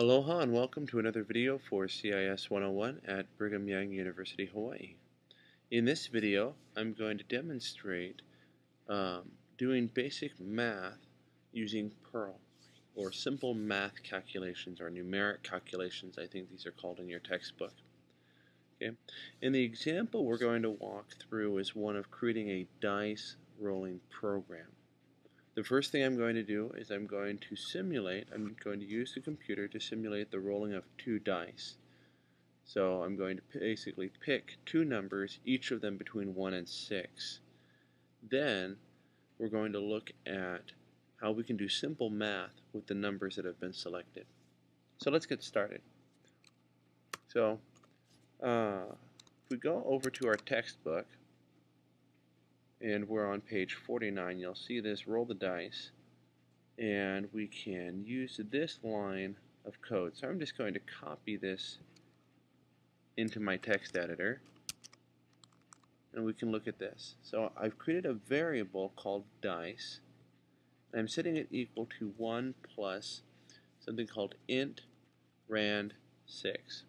Aloha and welcome to another video for CIS 101 at Brigham Young University, Hawaii. In this video, I'm going to demonstrate doing basic math using perl, or simple math calculations, or numeric calculations, I think these are called in your textbook. Okay. And the example we're going to walk through is one of creating a dice rolling program. The first thing I'm going to do is I'm going to use the computer to simulate the rolling of two dice. So I'm going to basically pick two numbers, each of them between 1 and 6. Then we're going to look at how we can do simple math with the numbers that have been selected. So let's get started. So if we go over to our textbook, and we're on page 49, you'll see this roll the dice, and we can use this line of code. So I'm just going to copy this into my text editor, and we can look at this. So I've created a variable called dice, and I'm setting it equal to 1 plus something called int rand 6.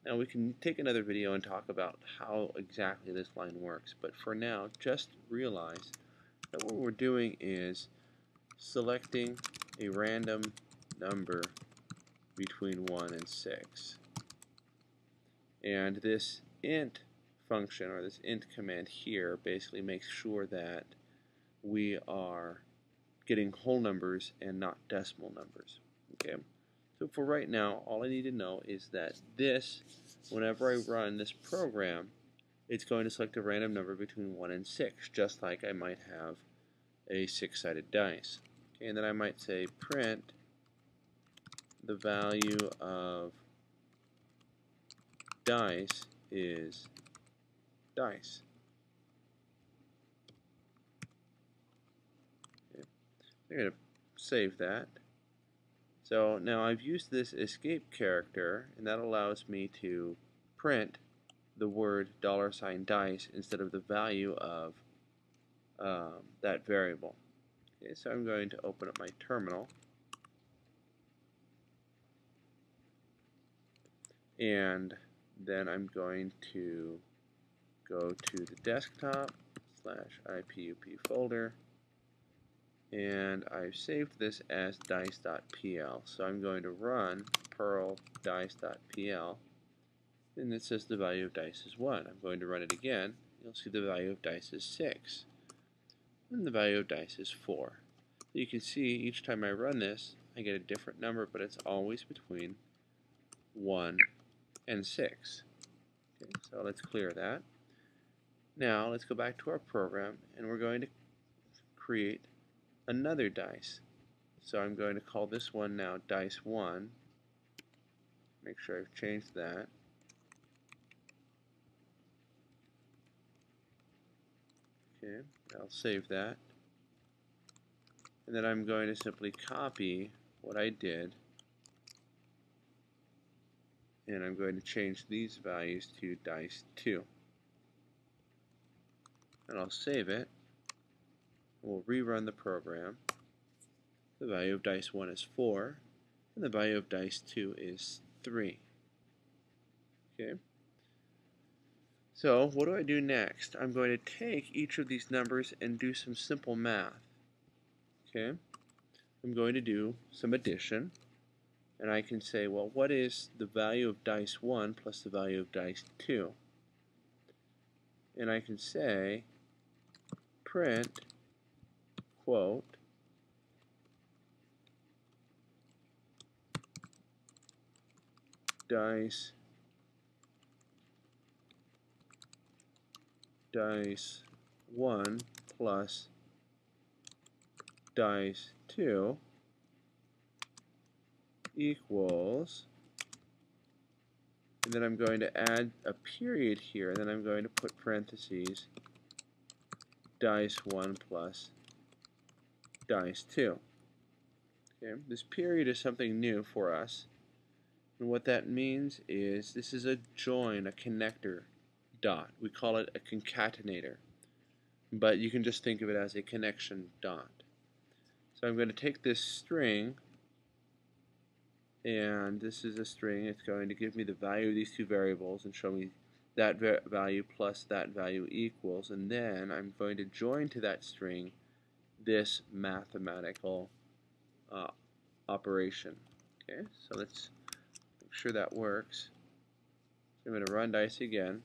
Now we can take another video and talk about how exactly this line works, but for now just realize that what we're doing is selecting a random number between 1 and 6. And this int function, or this int command here, basically makes sure that we are getting whole numbers and not decimal numbers. Okay. So for right now, all I need to know is that this, whenever I run this program, it's going to select a random number between 1 and 6, just like I might have a 6-sided dice. Okay, and then I might say print the value of dice is dice. Okay. I'm going to save that. So now I've used this escape character, and that allows me to print the word $dice instead of the value of that variable. Okay, so I'm going to open up my terminal, and then I'm going to go to the desktop /IPUP folder, and I've saved this as dice.pl. So I'm going to run perl dice.pl, and it says the value of dice is 1. I'm going to run it again. You'll see the value of dice is 6, and the value of dice is 4. So you can see each time I run this, I get a different number, but it's always between 1 and 6. Okay, so let's clear that. Now let's go back to our program, and we're going to create another dice. So I'm going to call this one now dice 1. Make sure I've changed that. Okay, I'll save that. And then I'm going to simply copy what I did, and I'm going to change these values to dice 2. And I'll save it. We'll rerun the program. The value of dice 1 is 4, and the value of dice 2 is 3. Okay. So what do I do next? I'm going to take each of these numbers and do some simple math. Okay. I'm going to do some addition, and I can say, well, what is the value of dice 1 plus the value of dice 2? And I can say print quote dice 1 plus dice 2 equals, and then I'm going to add a period here, and then I'm going to put parentheses dice 1 plus dice 2. Okay, this period is something new for us, and what that means is this is a join, a connector dot. We call it a concatenator, but you can just think of it as a connection dot. So I'm going to take this string and this is a string. It's going to give me the value of these two variables and show me that value plus that value equals, and then I'm going to join to that string this mathematical operation. Okay, so let's make sure that works. So I'm going to run dice again,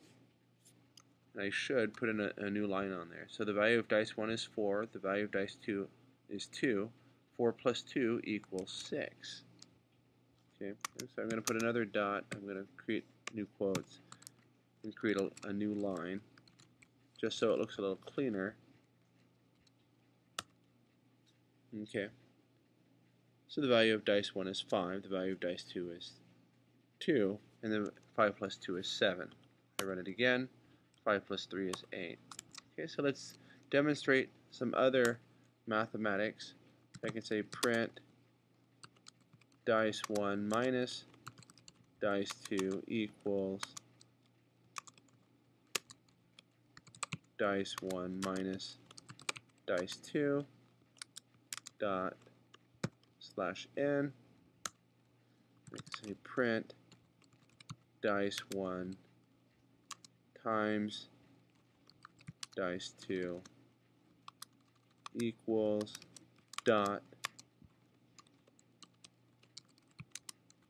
and I should put in a new line on there. So the value of dice 1 is 4, the value of dice 2 is 2, 4 plus 2 equals 6. Okay, so I'm going to put another dot, I'm going to create new quotes, and create a new line, just so it looks a little cleaner. Okay, so the value of dice 1 is 5, the value of dice 2 is 2, and then 5 plus 2 is 7. I run it again, 5 plus 3 is 8. Okay, so let's demonstrate some other mathematics. I can say print dice 1 minus dice 2 equals dice 1 minus dice 2 dot slash n. I can say print dice 1 times dice 2 equals dot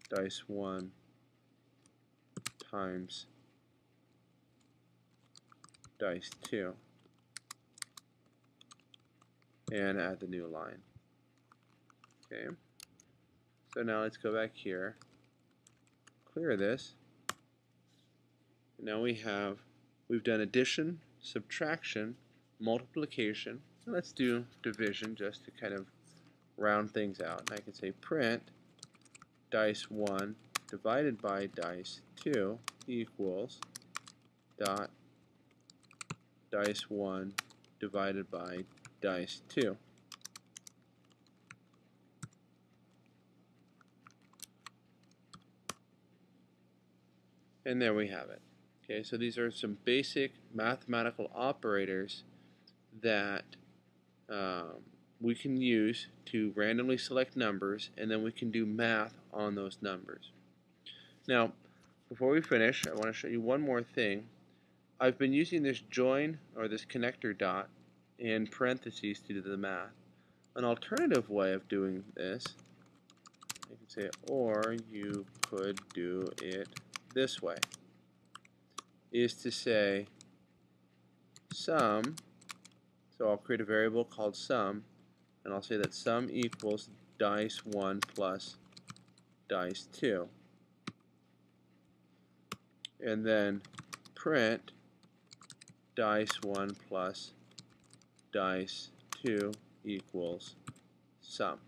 dice 1 times dice 2, and add the new line. Okay, so now let's go back here, clear this. Now we've done addition, subtraction, multiplication. Let's do division just to kind of round things out. And I can say print dice 1 divided by dice 2 equals dot dice 1 divided by dice 2. And there we have it. Okay, so these are some basic mathematical operators that we can use to randomly select numbers, and then we can do math on those numbers. Now, before we finish, I want to show you one more thing. I've been using this join, or this connector dot, in parentheses to do the math. An alternative way of doing this, you can say, or you could do it this way, is to say sum. So I'll create a variable called sum, and I'll say that sum equals dice 1 plus dice 2. And then print dice 1 plus dice 2 equals sum.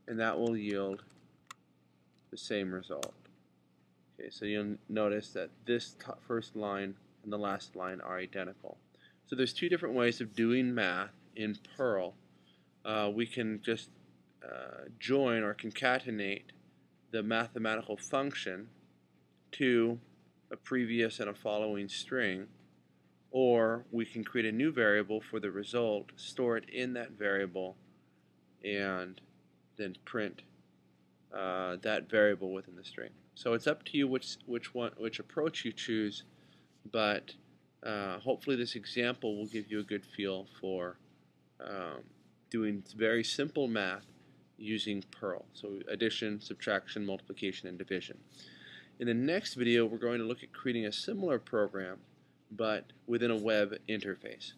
And that will yield the same result. Okay, so you'll notice that this first line and the last line are identical. So there's two different ways of doing math in Perl. We can just join or concatenate the mathematical function to a previous and a following string, or we can create a new variable for the result, store it in that variable, and then print that variable within the string. So it's up to you which approach you choose, but hopefully this example will give you a good feel for doing very simple math using Perl. So addition, subtraction, multiplication, and division. In the next video, we're going to look at creating a similar program, but within a web interface.